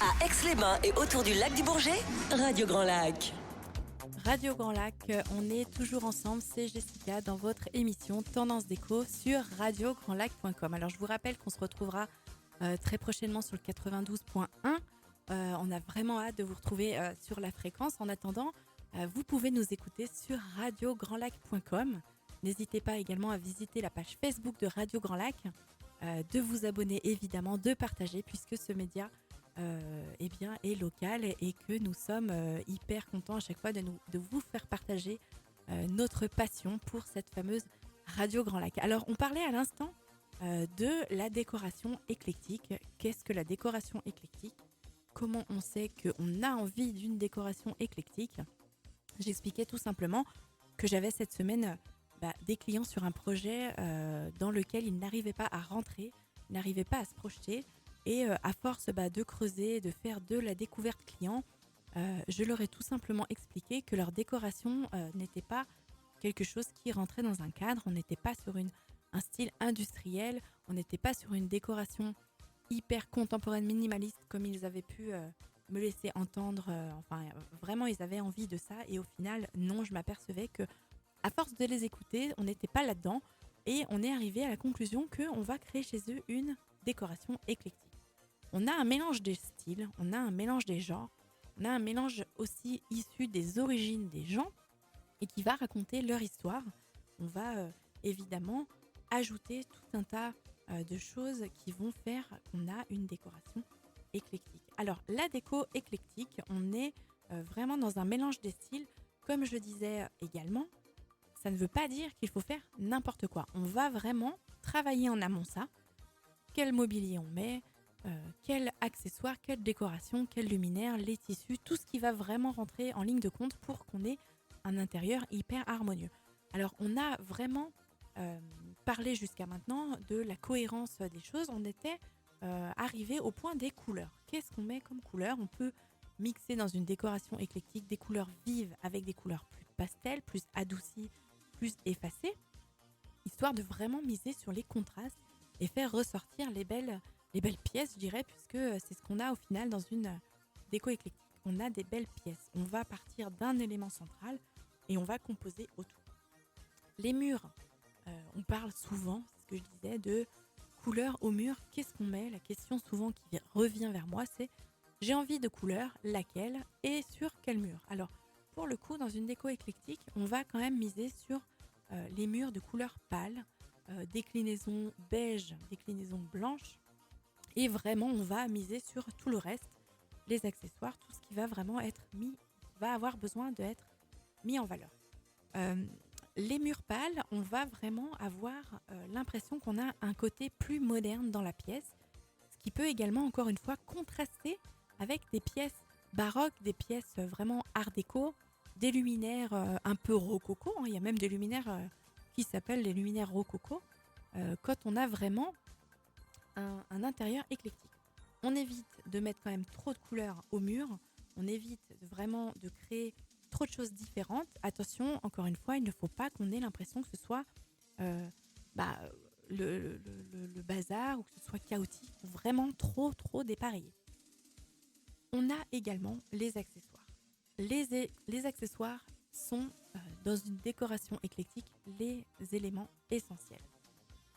À Aix-les-Bains et autour du lac du Bourget, Radio Grand Lac. Radio Grand Lac, on est toujours ensemble, c'est Jessica dans votre émission Tendance Déco sur radiograndlac.com. Alors je vous rappelle qu'on se retrouvera très prochainement sur le 92.1. On a vraiment hâte de vous retrouver sur la fréquence. En attendant, vous pouvez nous écouter sur radiograndlac.com. N'hésitez pas également à visiter la page Facebook de Radio Grand Lac, de vous abonner évidemment, de partager puisque ce média est local et que nous sommes hyper contents à chaque fois de vous faire partager notre passion pour cette fameuse Radio Grand Lac. Alors on parlait à l'instant de la décoration éclectique. Qu'est-ce que la décoration éclectique ? Comment on sait qu'on a envie d'une décoration éclectique ? J'expliquais tout simplement que j'avais cette semaine des clients sur un projet dans lequel ils n'arrivaient pas à rentrer, ils n'arrivaient pas à se projeter. Et à force de creuser, de faire de la découverte client, je leur ai tout simplement expliqué que leur décoration n'était pas quelque chose qui rentrait dans un cadre. On n'était pas sur un style industriel, on n'était pas sur une décoration hyper contemporaine, minimaliste, comme ils avaient pu me laisser entendre. Vraiment, ils avaient envie de ça. Et au final, non, je m'apercevais que à force de les écouter, on n'était pas là-dedans. Et on est arrivé à la conclusion qu'on va créer chez eux une décoration éclectique. On a un mélange des styles, on a un mélange des genres, on a un mélange aussi issu des origines des gens et qui va raconter leur histoire. On va évidemment ajouter tout un tas de choses qui vont faire qu'on a une décoration éclectique. Alors la déco éclectique, on est vraiment dans un mélange des styles. Comme je disais également, ça ne veut pas dire qu'il faut faire n'importe quoi. On va vraiment travailler en amont ça. Quel mobilier on met, quel accessoire, quelle décoration, quel luminaire, les tissus, tout ce qui va vraiment rentrer en ligne de compte pour qu'on ait un intérieur hyper harmonieux. Alors on a vraiment parlé jusqu'à maintenant de la cohérence des choses. On était arrivé au point des couleurs. Qu'est-ce qu'on met comme couleur ? On peut mixer dans une décoration éclectique des couleurs vives avec des couleurs plus pastel, plus adoucies, plus effacées, histoire de vraiment miser sur les contrastes et faire ressortir les belles pièces, je dirais, puisque c'est ce qu'on a au final dans une déco éclectique. On a des belles pièces. On va partir d'un élément central et on va composer autour. Les murs, on parle souvent, c'est ce que je disais, de couleur au mur. Qu'est-ce qu'on met ? La question souvent qui revient vers moi, c'est j'ai envie de couleur, laquelle et sur quel mur ? Alors, pour le coup, dans une déco éclectique, on va quand même miser sur les murs de couleur pâle, déclinaison beige, déclinaison blanche. Et vraiment, on va miser sur tout le reste, les accessoires, tout ce qui va vraiment être mis, va avoir besoin d'être mis en valeur. Les murs pâles, on va vraiment avoir l'impression qu'on a un côté plus moderne dans la pièce, ce qui peut également, encore une fois, contraster avec des pièces baroques, des pièces vraiment art déco, des luminaires un peu rococo. Il y a même des luminaires qui s'appellent les luminaires rococo, quand on a vraiment un intérieur éclectique. On évite de mettre quand même trop de couleurs au mur, on évite vraiment de créer trop de choses différentes. Attention, encore une fois, il ne faut pas qu'on ait l'impression que ce soit le bazar ou que ce soit chaotique, vraiment trop dépareillé. On a également les accessoires. Les accessoires sont, dans une décoration éclectique, les éléments essentiels.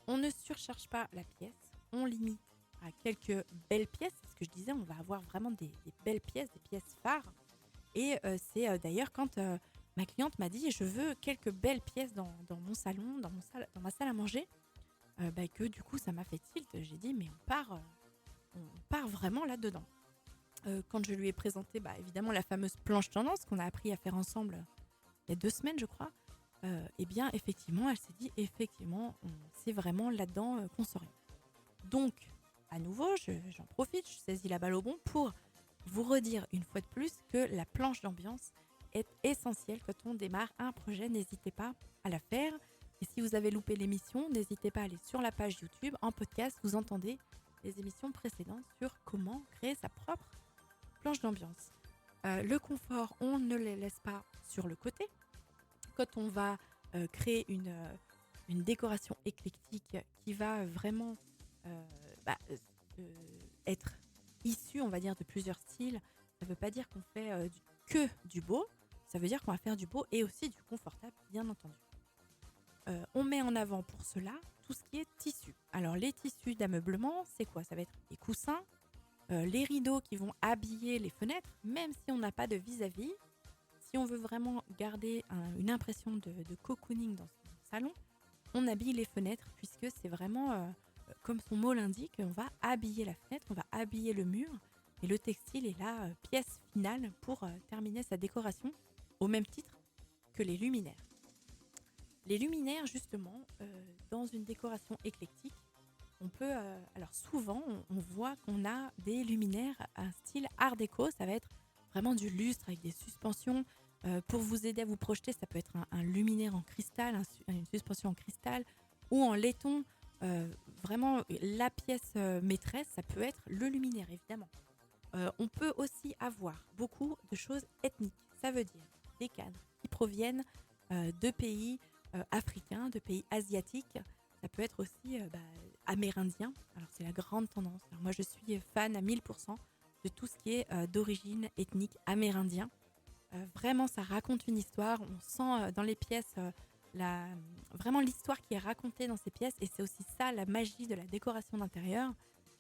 On ne surcharge pas la pièce, on limite à quelques belles pièces. C'est ce que je disais, on va avoir vraiment des belles pièces, des pièces phares. Et c'est d'ailleurs quand ma cliente m'a dit « je veux quelques belles pièces dans mon salon, dans ma salle à manger », que du coup ça m'a fait tilt. J'ai dit « mais on part vraiment là-dedans ». Quand je lui ai présenté évidemment la fameuse planche tendance qu'on a appris à faire ensemble il y a 2 semaines je crois, effectivement elle s'est dit c'est vraiment là-dedans qu'on s'oriente. Donc à nouveau j'en profite, je saisis la balle au bon pour vous redire une fois de plus que la planche d'ambiance est essentielle quand on démarre un projet. N'hésitez pas à la faire. Et si vous avez loupé l'émission, n'hésitez pas à aller sur la page YouTube. En podcast, vous entendez les émissions précédentes sur comment créer sa propre planche d'ambiance. Le confort, on ne le laisse pas sur le côté. Quand on va créer une décoration éclectique qui va vraiment être issu, on va dire, de plusieurs styles. Ça ne veut pas dire qu'on fait que du beau. Ça veut dire qu'on va faire du beau et aussi du confortable, bien entendu. On met en avant pour cela tout ce qui est tissu. Alors les tissus d'ameublement, c'est quoi? Ça va être les coussins, les rideaux qui vont habiller les fenêtres, même si on n'a pas de vis-à-vis. Si on veut vraiment garder une impression de cocooning dans son salon, on habille les fenêtres puisque c'est vraiment, comme son mot l'indique, on va habiller la fenêtre, on va habiller le mur et le textile est la pièce finale pour terminer sa décoration au même titre que les luminaires. Les luminaires, justement, dans une décoration éclectique, on peut, alors souvent, on voit qu'on a des luminaires à un style art déco. Ça va être vraiment du lustre avec des suspensions. Pour vous aider à vous projeter, ça peut être un luminaire en cristal, une suspension en cristal ou en laiton. Vraiment, la pièce maîtresse, ça peut être le luminaire, évidemment. On peut aussi avoir beaucoup de choses ethniques. Ça veut dire des cadres qui proviennent de pays africains, de pays asiatiques. Ça peut être aussi amérindien. Alors c'est la grande tendance. Alors moi je suis fan à 1000% de tout ce qui est d'origine ethnique amérindien. Vraiment ça raconte une histoire. On sent dans les pièces vraiment l'histoire qui est racontée dans ces pièces. Et c'est aussi ça la magie de la décoration d'intérieur.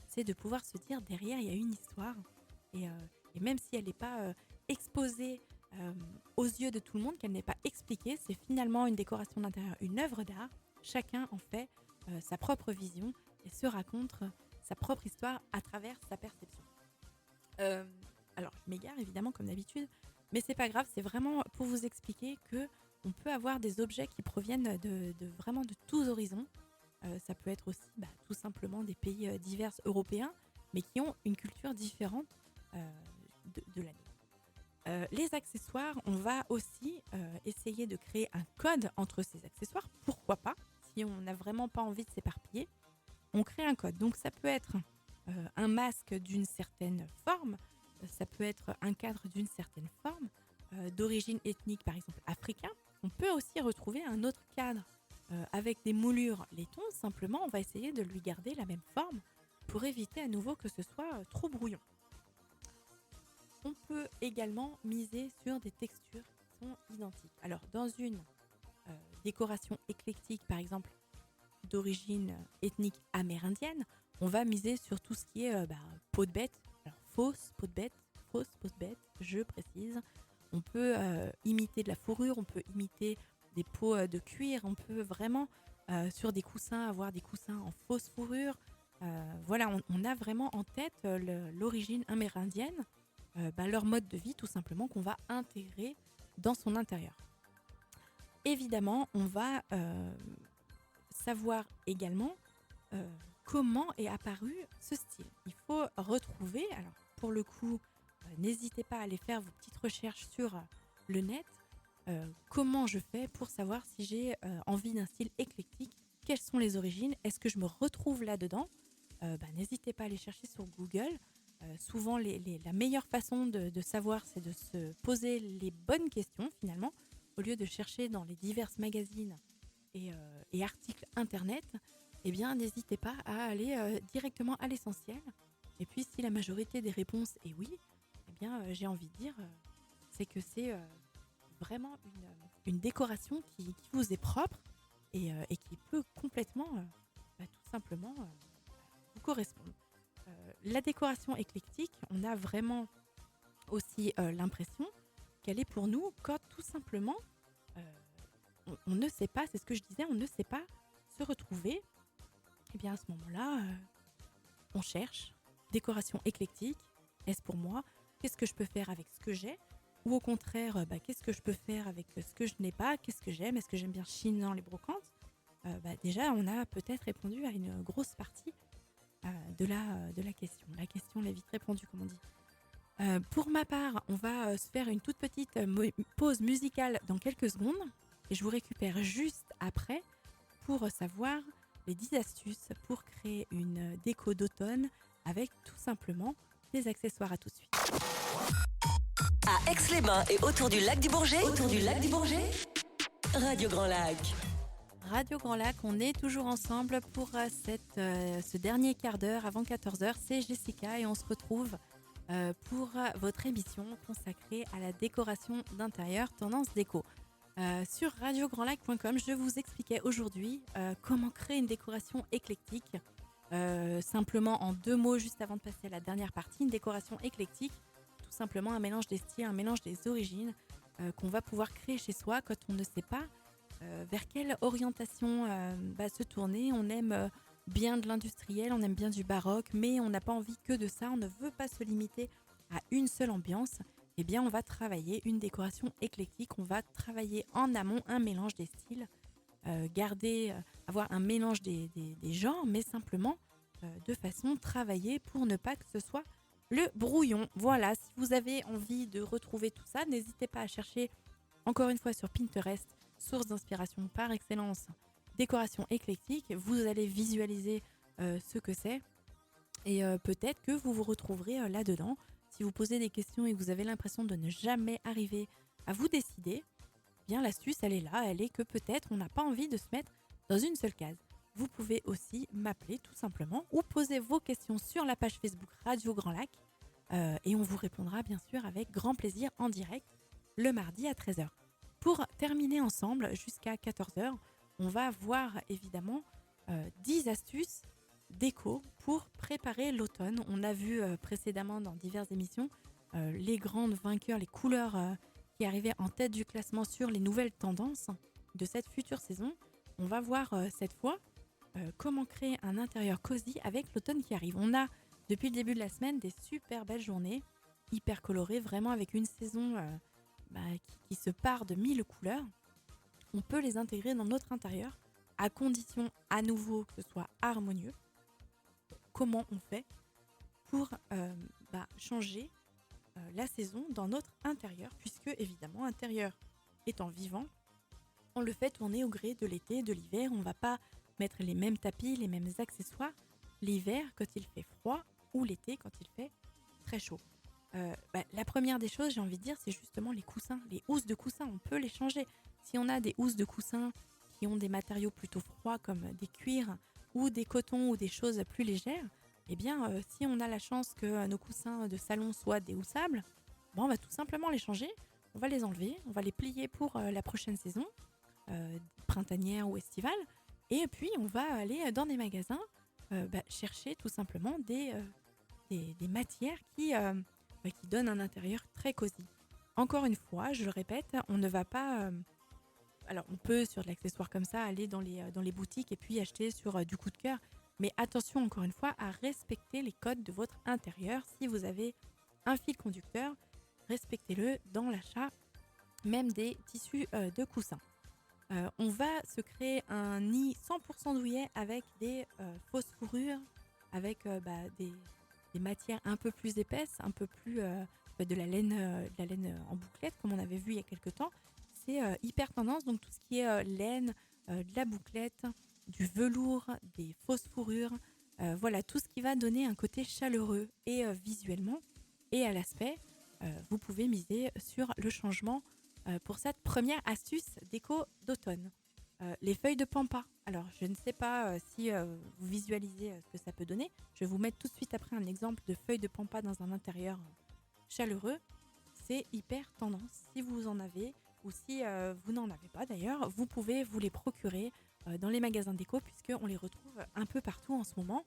C'est de pouvoir se dire derrière il y a une histoire. Et même si elle n'est pas exposée aux yeux de tout le monde, qu'elle n'est pas expliquée, c'est finalement une décoration d'intérieur, une œuvre d'art. Chacun en fait sa propre vision et se raconte sa propre histoire à travers sa perception. Alors je m'égare évidemment comme d'habitude, mais c'est pas grave, c'est vraiment pour vous expliquer que on peut avoir des objets qui proviennent vraiment de tous horizons. Ça peut être aussi tout simplement des pays divers européens, mais qui ont une culture différente de la nôtre. Les accessoires, on va aussi essayer de créer un code entre ces accessoires. Pourquoi pas? Si on n'a vraiment pas envie de s'éparpiller, on crée un code. Donc ça peut être un masque d'une certaine forme, ça peut être un cadre d'une certaine forme, d'origine ethnique par exemple africain. On peut aussi retrouver un autre cadre avec des moulures laiton. Simplement, on va essayer de lui garder la même forme pour éviter à nouveau que ce soit trop brouillon. On peut également miser sur des textures qui sont identiques. Alors, dans une décoration éclectique, par exemple, d'origine ethnique amérindienne, on va miser sur tout ce qui est peau de bête. Alors, fausse peau de bête, je précise. On peut imiter de la fourrure, on peut imiter des peaux de cuir, on peut vraiment, sur des coussins, avoir des coussins en fausse fourrure. Voilà, on a vraiment en tête l'origine amérindienne. Leur mode de vie tout simplement qu'on va intégrer dans son intérieur. Évidemment, on va savoir également comment est apparu ce style. Il faut retrouver, alors pour le coup, n'hésitez pas à aller faire vos petites recherches sur le net. Comment je fais pour savoir si j'ai envie d'un style éclectique? Quelles sont les origines? Est-ce que je me retrouve là-dedans? N'hésitez pas à aller chercher sur Google. Souvent, la meilleure façon de savoir, c'est de se poser les bonnes questions, finalement, au lieu de chercher dans les divers magazines et articles Internet. Eh bien, n'hésitez pas à aller directement à l'essentiel. Et puis, si la majorité des réponses est oui, eh bien, j'ai envie de dire, c'est que c'est vraiment une décoration qui vous est propre et qui peut complètement, tout simplement, vous correspondre. La décoration éclectique, on a vraiment aussi l'impression qu'elle est pour nous quand tout simplement on ne sait pas, c'est ce que je disais, on ne sait pas se retrouver. Et bien à ce moment-là, on cherche décoration éclectique. Est-ce pour moi? Qu'est-ce que je peux faire avec ce que j'ai? Ou au contraire, qu'est-ce que je peux faire avec ce que je n'ai pas? Qu'est-ce que j'aime? Est-ce que j'aime bien chiner dans les brocantes? Déjà, on a peut-être répondu à une grosse partie de la question. La question l'est vite répondue, comme on dit. Pour ma part, on va se faire une toute petite pause musicale dans quelques secondes et je vous récupère juste après pour savoir les 10 astuces pour créer une déco d'automne avec tout simplement des accessoires. À tout de suite. À Aix-les-Bains et autour du lac du Bourget, Radio Grand Lac. Radio Grand Lac. On est toujours ensemble pour ce dernier quart d'heure avant 14h. C'est Jessica et on se retrouve pour votre émission consacrée à la décoration d'intérieur Tendance Déco. Sur radiograndlac.com, je vous expliquais aujourd'hui comment créer une décoration éclectique. Simplement en 2 mots, juste avant de passer à la dernière partie, une décoration éclectique, tout simplement un mélange des styles, un mélange des origines qu'on va pouvoir créer chez soi quand on ne sait pas vers quelle orientation se tourner. On aime bien de l'industriel, on aime bien du baroque, mais on n'a pas envie que de ça, on ne veut pas se limiter à une seule ambiance. Eh bien, on va travailler une décoration éclectique, on va travailler en amont un mélange des styles, avoir un mélange des genres, mais simplement de façon travaillée pour ne pas que ce soit le brouillon. Voilà, si vous avez envie de retrouver tout ça, n'hésitez pas à chercher encore une fois sur Pinterest, source d'inspiration par excellence, décoration éclectique. Vous allez visualiser ce que c'est et peut-être que vous vous retrouverez là-dedans. Si vous posez des questions et que vous avez l'impression de ne jamais arriver à vous décider, eh bien l'astuce elle est là, elle est que peut-être on n'a pas envie de se mettre dans une seule case. Vous pouvez aussi m'appeler tout simplement ou poser vos questions sur la page Facebook Radio Grand Lac et on vous répondra bien sûr avec grand plaisir en direct le mardi à 13h. Pour terminer ensemble jusqu'à 14h, on va voir évidemment 10 astuces déco pour préparer l'automne. On a vu précédemment dans diverses émissions les grandes vainqueurs, les couleurs qui arrivaient en tête du classement sur les nouvelles tendances de cette future saison. On va voir cette fois comment créer un intérieur cosy avec l'automne qui arrive. On a depuis le début de la semaine des super belles journées, hyper colorées, vraiment avec une saison qui se part de 1000 couleurs. On peut les intégrer dans notre intérieur à condition à nouveau que ce soit harmonieux. Comment on fait pour changer la saison dans notre intérieur, puisque évidemment intérieur étant vivant, on le fait tourner au gré de l'été, de l'hiver. On ne va pas mettre les mêmes tapis, les mêmes accessoires l'hiver quand il fait froid ou l'été quand il fait très chaud. La première des choses, j'ai envie de dire, c'est justement les coussins, les housses de coussins. On peut les changer. Si on a des housses de coussins qui ont des matériaux plutôt froids comme des cuirs ou des cotons ou des choses plus légères, eh bien, si on a la chance que nos coussins de salon soient déhoussables, on va tout simplement les changer. On va les enlever, on va les plier pour la prochaine saison, printanière ou estivale. Et puis, on va aller dans des magasins chercher tout simplement des matières qui donnent un intérieur très cosy. Encore une fois, je le répète, on ne va pas... alors, on peut, sur de l'accessoire comme ça, aller dans les boutiques et puis acheter sur du coup de cœur. Mais attention, encore une fois, à respecter les codes de votre intérieur. Si vous avez un fil conducteur, respectez-le dans l'achat, même des tissus de coussins. On va se créer un nid 100% douillet avec des fausses fourrures, avec des matières un peu plus épaisses, un peu plus de la laine en bouclette, comme on avait vu il y a quelques temps. C'est hyper tendance, donc tout ce qui est laine, de la bouclette, du velours, des fausses fourrures, voilà, tout ce qui va donner un côté chaleureux et visuellement et à l'aspect, vous pouvez miser sur le changement pour cette première astuce déco d'automne. Les feuilles de pampa. Alors, je ne sais pas si vous visualisez ce que ça peut donner. Je vais vous mettre tout de suite après un exemple de feuilles de pampa dans un intérieur chaleureux. C'est hyper tendance. Si vous en avez ou si vous n'en avez pas d'ailleurs, vous pouvez vous les procurer dans les magasins déco puisqu'on les retrouve un peu partout en ce moment.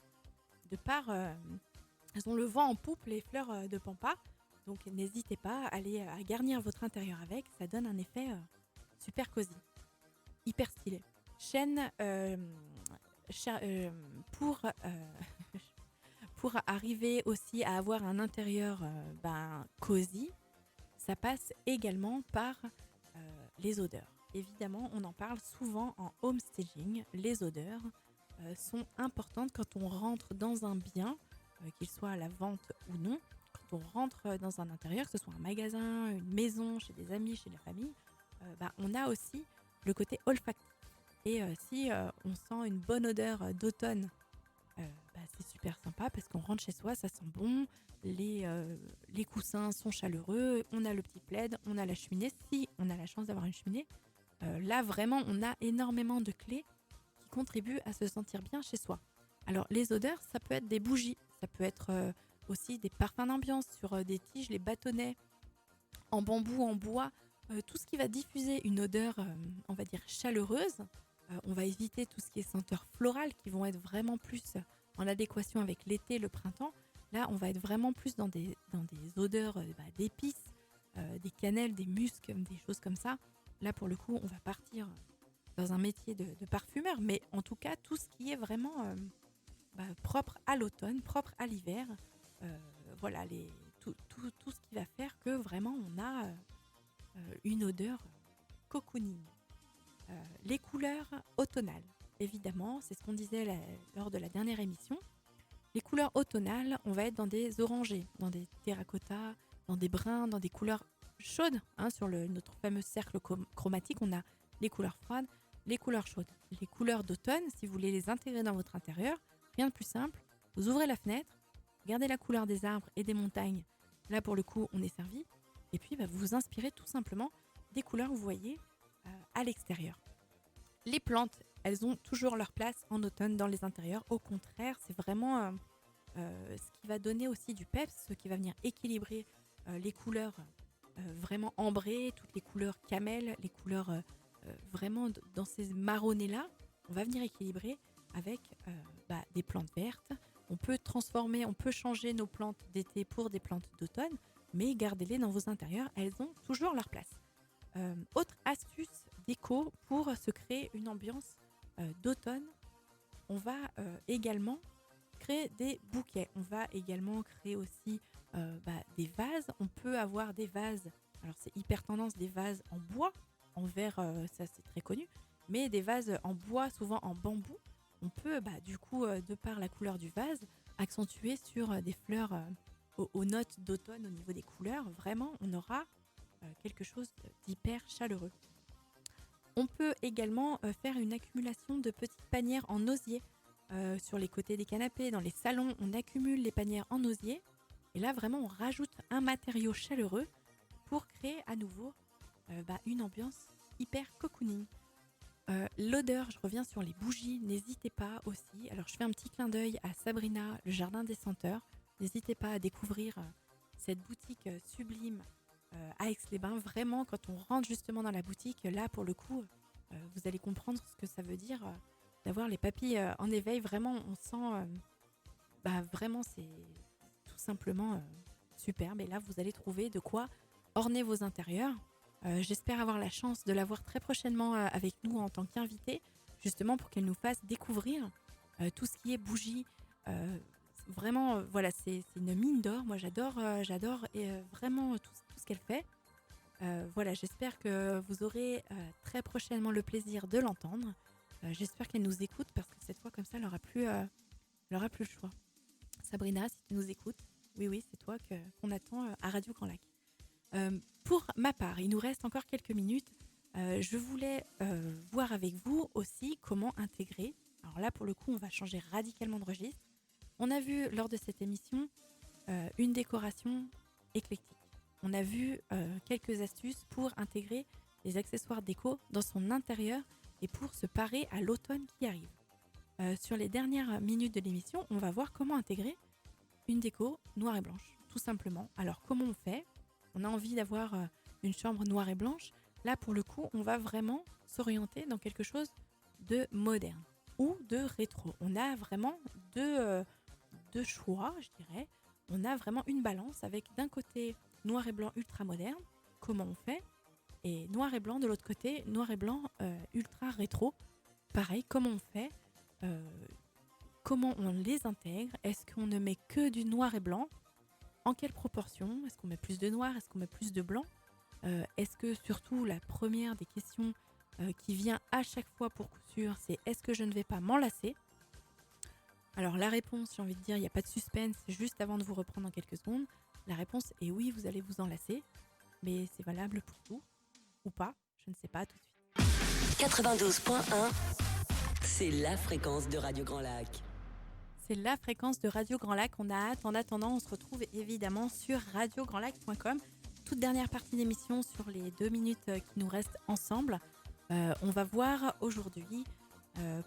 De par, elles ont le vent en poupe, les fleurs de pampa. Donc n'hésitez pas à aller à garnir votre intérieur avec. Ça donne un effet super cosy, hyper stylé. Chaîne pour arriver aussi à avoir un intérieur cosy, ça passe également par les odeurs. Évidemment, on en parle souvent en home staging. Les odeurs sont importantes quand on rentre dans un bien, qu'il soit à la vente ou non. Quand on rentre dans un intérieur, que ce soit un magasin, une maison, chez des amis, chez la famille, on a aussi le côté olfactif. Et si on sent une bonne odeur d'automne, c'est super sympa parce qu'on rentre chez soi, ça sent bon, les coussins sont chaleureux, on a le petit plaid, on a la cheminée, si on a la chance d'avoir une cheminée. Là, vraiment, on a énormément de clés qui contribuent à se sentir bien chez soi. Alors, les odeurs, ça peut être des bougies, ça peut être aussi des parfums d'ambiance sur des tiges, les bâtonnets en bambou, en bois, tout ce qui va diffuser une odeur, on va dire, chaleureuse. On va éviter tout ce qui est senteurs florales qui vont être vraiment plus en adéquation avec l'été, le printemps. Là, on va être vraiment plus dans des odeurs d'épices, des cannelles, des muscs, des choses comme ça. Là, pour le coup, on va partir dans un métier de parfumeur, mais en tout cas, tout ce qui est vraiment propre à l'automne, propre à l'hiver, voilà, tout ce qui va faire que vraiment on a une odeur cocooning. Les couleurs automnales, évidemment, c'est ce qu'on disait lors de la dernière émission. Les couleurs automnales, on va être dans des orangés, dans des terracottas, dans des bruns, dans des couleurs chaudes. Sur notre fameux cercle chromatique, on a les couleurs froides, les couleurs chaudes. Les couleurs d'automne, si vous voulez les intégrer dans votre intérieur, rien de plus simple, vous ouvrez la fenêtre, regardez la couleur des arbres et des montagnes. Là, pour le coup, on est servi. Et puis, vous vous inspirez tout simplement des couleurs que vous voyez à l'extérieur. Les plantes, elles ont toujours leur place en automne dans les intérieurs. Au contraire, c'est vraiment ce qui va donner aussi du peps, ce qui va venir équilibrer les couleurs vraiment ambrées, toutes les couleurs camel, les couleurs vraiment dans ces marronnés-là. On va venir équilibrer avec des plantes vertes. On peut transformer, on peut changer nos plantes d'été pour des plantes d'automne, mais gardez-les dans vos intérieurs, elles ont toujours leur place. Autre astuce déco pour se créer une ambiance d'automne, on va également créer des bouquets. On va également créer aussi des vases. On peut avoir des vases, alors c'est hyper tendance, des vases en bois, en verre, ça c'est très connu, mais des vases en bois, souvent en bambou. On peut du coup, de par la couleur du vase, accentuer sur des fleurs aux notes d'automne au niveau des couleurs. Vraiment, on aura quelque chose d'hyper chaleureux. On peut également faire une accumulation de petites panières en osier sur les côtés des canapés, dans les salons. On accumule les panières en osier et là vraiment on rajoute un matériau chaleureux pour créer à nouveau une ambiance hyper cocooning. L'odeur, je reviens sur les bougies, n'hésitez pas aussi. Alors je fais un petit clin d'œil à Sabrina, le jardin des senteurs. N'hésitez pas à découvrir cette boutique sublime à Aix-les-Bains. Vraiment, quand on rentre justement dans la boutique, là pour le coup, vous allez comprendre ce que ça veut dire d'avoir les papilles en éveil. Vraiment, on sent, vraiment c'est tout simplement superbe. Et là, vous allez trouver de quoi orner vos intérieurs. J'espère avoir la chance de la voir très prochainement avec nous en tant qu'invitée, justement pour qu'elle nous fasse découvrir tout ce qui est bougies. Vraiment, voilà, c'est une mine d'or. Moi, j'adore vraiment tout ce qu'elle fait. Voilà, j'espère que vous aurez très prochainement le plaisir de l'entendre. J'espère qu'elle nous écoute parce que cette fois, comme ça, elle n'aura plus le choix. Sabrina, si tu nous écoutes, oui, c'est toi qu'on attend à Radio Grand Lac. Pour ma part, il nous reste encore quelques minutes. Je voulais voir avec vous aussi comment intégrer. Alors là, pour le coup, on va changer radicalement de registre. On a vu lors de cette émission une décoration éclectique. On a vu quelques astuces pour intégrer les accessoires déco dans son intérieur et pour se parer à l'automne qui arrive. Sur les dernières minutes de l'émission, on va voir comment intégrer une déco noire et blanche, tout simplement. Alors, comment on fait ? On a envie d'avoir une chambre noire et blanche. Là, pour le coup, on va vraiment s'orienter dans quelque chose de moderne ou de rétro. On a vraiment deux choix, je dirais. On a vraiment une balance avec d'un côté noir et blanc ultra moderne, comment on fait, et noir et blanc de l'autre côté, noir et blanc ultra rétro. Pareil, comment on fait, comment on les intègre, est-ce qu'on ne met que du noir et blanc, en quelle proportion, est-ce qu'on met plus de noir, est-ce qu'on met plus de blanc, est-ce que surtout la première des questions qui vient à chaque fois pour coup sûr, c'est est-ce que je ne vais pas m'enlacer ? Alors la réponse, j'ai envie de dire, il n'y a pas de suspense, c'est juste avant de vous reprendre dans quelques secondes. La réponse est oui, vous allez vous enlacer, mais c'est valable pour tout, ou pas, je ne sais pas, tout de suite. 92.1, c'est la fréquence de Radio Grand Lac. C'est la fréquence de Radio Grand Lac, on a hâte. En attendant, on se retrouve évidemment sur radiograndlac.com. Toute dernière partie d'émission sur les 2 minutes qui nous restent ensemble. On va voir aujourd'hui,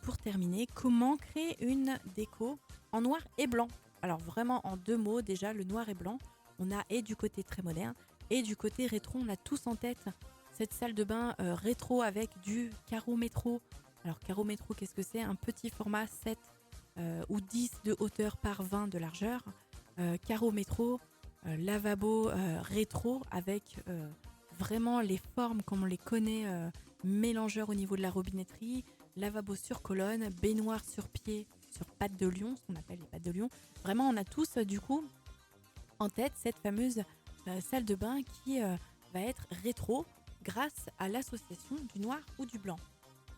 pour terminer, comment créer une déco en noir et blanc. Alors vraiment en 2 mots déjà, le noir et blanc, on a et du côté très moderne et du côté rétro. On a tous en tête cette salle de bain, rétro avec du carreau métro. Alors carreau métro, qu'est-ce que c'est? Un petit format 7 ou 10 de hauteur par 20 de largeur. Carreau métro, lavabo rétro avec vraiment les formes comme on les connaît, mélangeur au niveau de la robinetterie, lavabo sur colonne, baignoire sur pied, sur pattes de lion, ce qu'on appelle les pattes de lion. Vraiment, on a tous du coup en tête cette fameuse salle de bain qui va être rétro grâce à l'association du noir ou du blanc.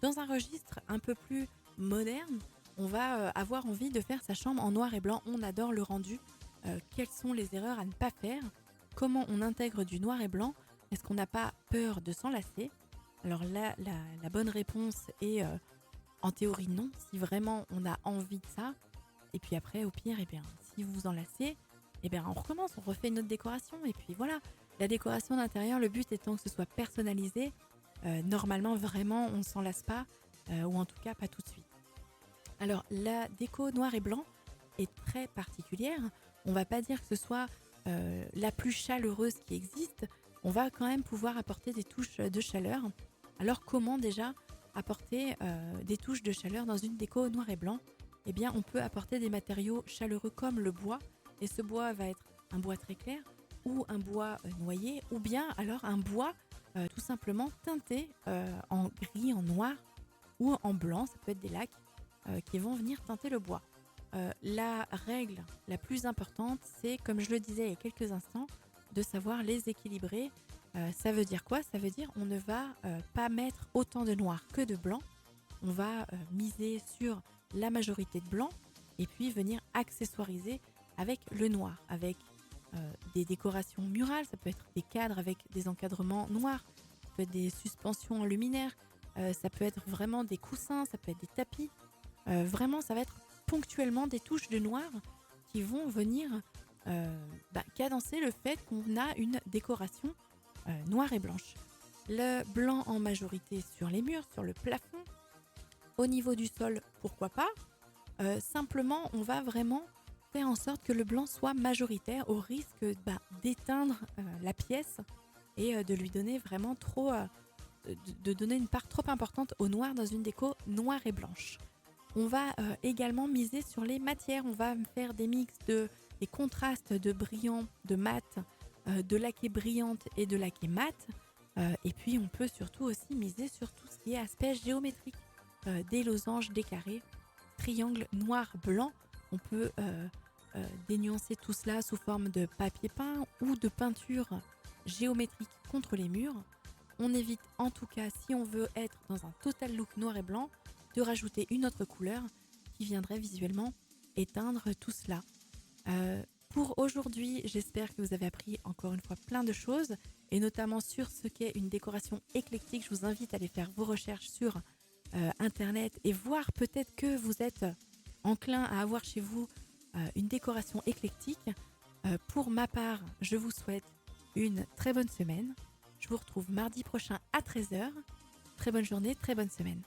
Dans un registre un peu plus moderne, on va avoir envie de faire sa chambre en noir et blanc. On adore le rendu. Quelles sont les erreurs à ne pas faire? Comment on intègre du noir et blanc? Est-ce qu'on n'a pas peur de s'enlacer? Alors là, la bonne réponse est en théorie non, si vraiment on a envie de ça. Et puis après, au pire, eh bien, si vous vous enlacez, eh bien, on recommence, on refait une autre décoration. Et puis voilà, la décoration d'intérieur, le but étant que ce soit personnalisé. Normalement, vraiment, on ne s'en lasse pas, ou en tout cas pas tout de suite. Alors, la déco noir et blanc est très particulière. On ne va pas dire que ce soit la plus chaleureuse qui existe. On va quand même pouvoir apporter des touches de chaleur. Alors, comment déjà apporter des touches de chaleur dans une déco noir et blanc? Eh bien, on peut apporter des matériaux chaleureux comme le bois. Et ce bois va être un bois très clair ou un bois noyer, ou bien alors un bois tout simplement teinté en gris, en noir ou en blanc. Ça peut être des lacs qui vont venir teinter le bois. La règle la plus importante, c'est, comme je le disais il y a quelques instants, de savoir les équilibrer. Ça veut dire quoi? Ça veut dire on ne va pas mettre autant de noir que de blanc. On va miser sur la majorité de blanc et puis venir accessoiriser avec le noir, avec des décorations murales. Ça peut être des cadres avec des encadrements noirs, ça peut être des suspensions en luminaire, ça peut être vraiment des coussins, ça peut être des tapis. Vraiment, ça va être ponctuellement des touches de noir qui vont venir cadencer le fait qu'on a une décoration noire et blanche. Le blanc en majorité sur les murs, sur le plafond. Au niveau du sol, pourquoi pas. Simplement, on va vraiment faire en sorte que le blanc soit majoritaire au risque d'éteindre la pièce et de lui donner vraiment trop... de donner une part trop importante au noir dans une déco noire et blanche. On va également miser sur les matières. On va faire des mix des contrastes de brillant, de mat, de laquée brillante et de laquée mat. Et puis on peut surtout aussi miser sur tout ce qui est aspect géométrique. Des losanges, des carrés, triangles noir-blanc. On peut dénuancer tout cela sous forme de papier peint ou de peinture géométrique contre les murs. On évite en tout cas, si on veut être dans un total look noir et blanc, de rajouter une autre couleur qui viendrait visuellement éteindre tout cela. Pour aujourd'hui, j'espère que vous avez appris encore une fois plein de choses et notamment sur ce qu'est une décoration éclectique. Je vous invite à aller faire vos recherches sur Internet et voir peut-être que vous êtes enclin à avoir chez vous une décoration éclectique. Pour ma part, je vous souhaite une très bonne semaine. Je vous retrouve mardi prochain à 13h. Très bonne journée, très bonne semaine.